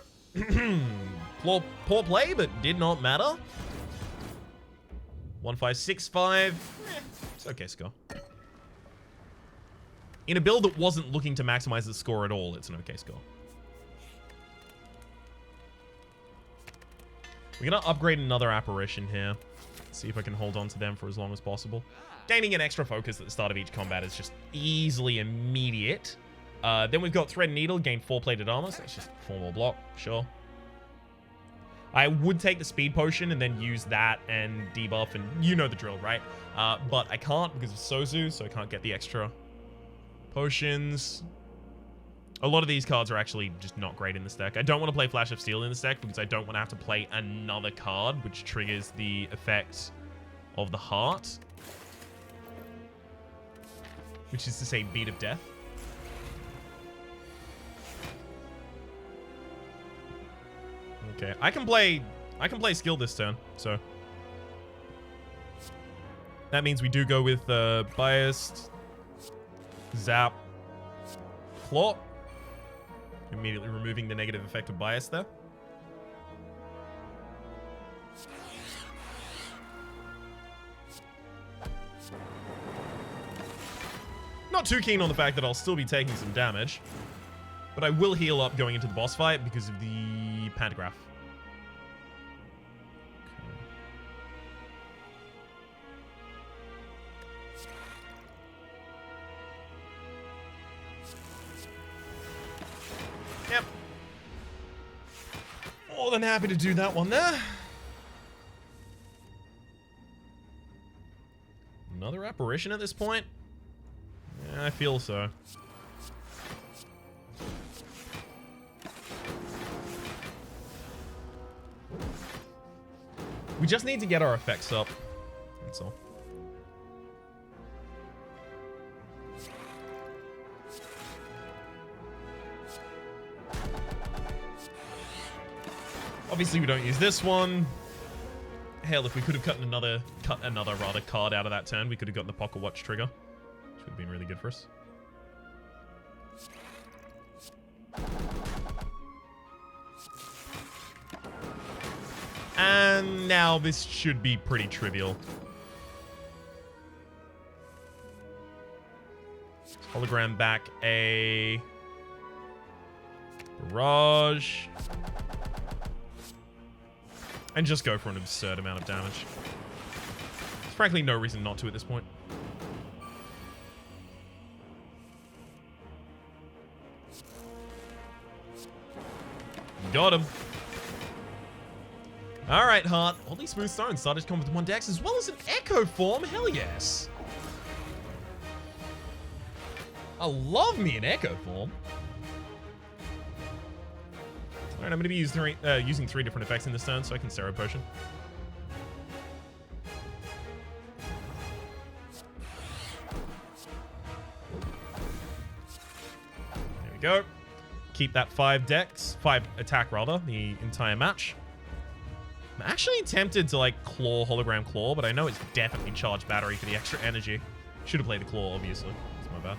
Poor play, but did not matter. 1565. It's okay score. In a build that wasn't looking to maximize the score at all, it's an okay score. We're going to upgrade another apparition here. See if I can hold on to them for as long as possible. Gaining an extra focus at the start of each combat is just easily immediate. Then we've got Thread and Needle, gain 4 plated armor, so that's just 4 more block, sure. I would take the speed potion and then use that and debuff, and you know the drill, right? But I can't because of Sozu, so I can't get the extra potions. A lot of these cards are actually just not great in this deck. I don't want to play Flash of Steel in this deck because I don't want to have to play another card, which triggers the effect of the heart. Which is to say, Beat of Death. Okay, I can play skill this turn, so that means we do go with biased, zap, claw, immediately removing the negative effect of bias there. Not too keen on the fact that I'll still be taking some damage, but I will heal up going into the boss fight because of the pantograph. Yep. More than happy to do that one there. Another apparition at this point? Yeah, I feel so. We just need to get our effects up. That's all. Obviously, we don't use this one. Hell, if we could have cut another card out of that turn, we could have gotten the Pocket Watch trigger, which would have been really good for us. And now this should be pretty trivial. Hologram back a barrage. And just go for an absurd amount of damage. There's frankly no reason not to at this point. Got him. Alright, Heart. All these smooth stones started to come with 1 dex as well as an echo form. Hell yes. I love me an echo form. Alright, I'm going to be using 3 different effects in this turn, so I can Zero Potion. There we go. Keep that 5 attack rather, the entire match. I'm actually tempted to like claw Hologram Claw, but I know it's definitely charged battery for the extra energy. Should have played the Claw, obviously. That's my bad.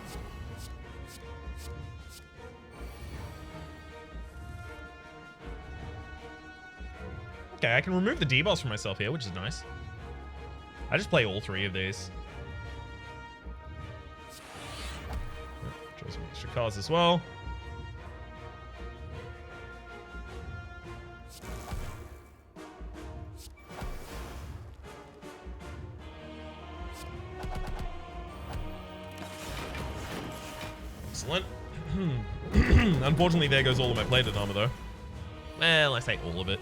Okay, I can remove the debuffs for myself here, which is nice. I just play all 3 of these. Draw some extra cards as well. Excellent. Unfortunately, there goes all of my plated armor, though. Well, I say all of it.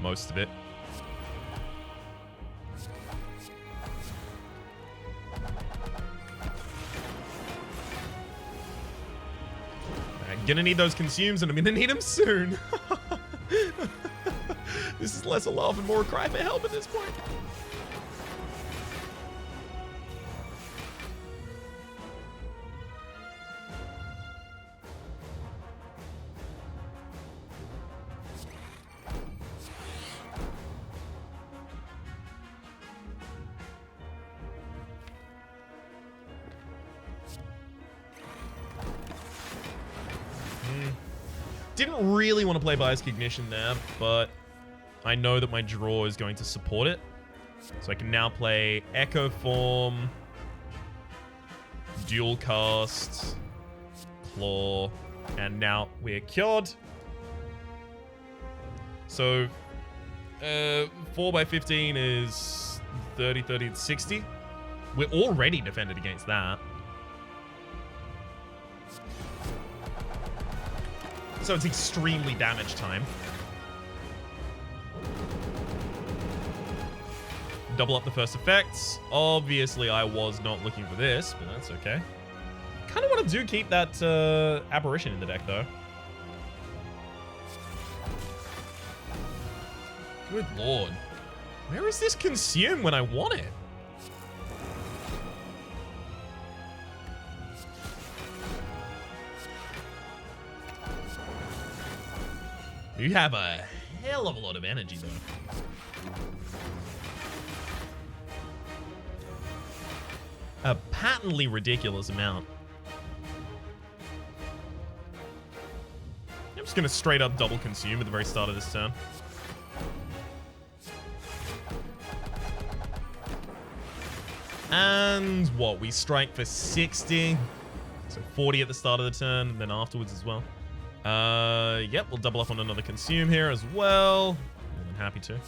Most of it. I'm gonna need those consumes, and I'm gonna need them soon. This is less a laugh and more a cry for help at this point. Didn't really want to play Bias Cognition there, but I know that my draw is going to support it. So I can now play Echo Form, Dual Cast, Claw, and now we're cured. So 4x15 is 30, 30, 60. We're already defended against that. So it's extremely damage time. Double up the first effects. Obviously, I was not looking for this, but that's okay. Kind of want to keep that Apparition in the deck, though. Good lord. Where is this Consume when I want it? You have a hell of a lot of energy, though. A patently ridiculous amount. I'm just going to straight up double consume at the very start of this turn. And what? We strike for 60. So 40 at the start of the turn, and then afterwards as well. Yep, we'll double up on another consume here as well. More than happy to.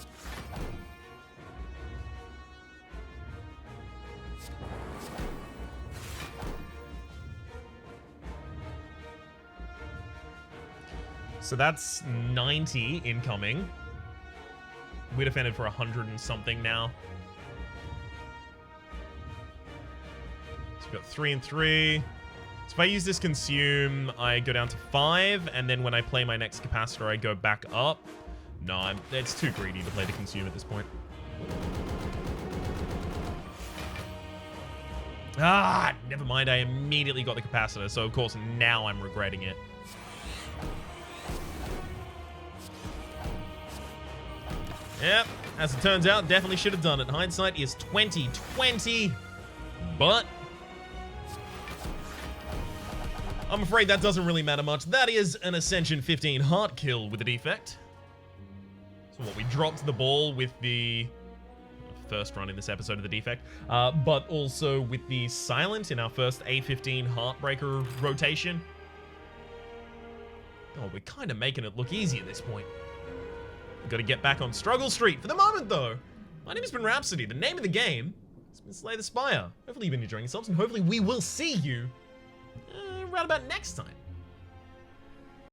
So that's 90 incoming. We defended for 100 and something now. So we've got 3 and 3. So if I use this consume, I go down to 5, and then when I play my next capacitor, I go back up. No, it's too greedy to play the consume at this point. Ah, never mind. I immediately got the capacitor, so of course now I'm regretting it. Yep, as it turns out, definitely should have done it. Hindsight is 20/20, but I'm afraid that doesn't really matter much. That is an Ascension 15 heart kill with a defect. So what, we dropped the ball with the first run in this episode of the defect, but also with the silent in our first A15 heartbreaker rotation. Oh, we're kind of making it look easy at this point. We've got to get back on Struggle Street. For the moment, though, my name has been Rhapsody. The name of the game has been Slay the Spire. Hopefully you've been enjoying yourselves, and hopefully we will see you right about next time.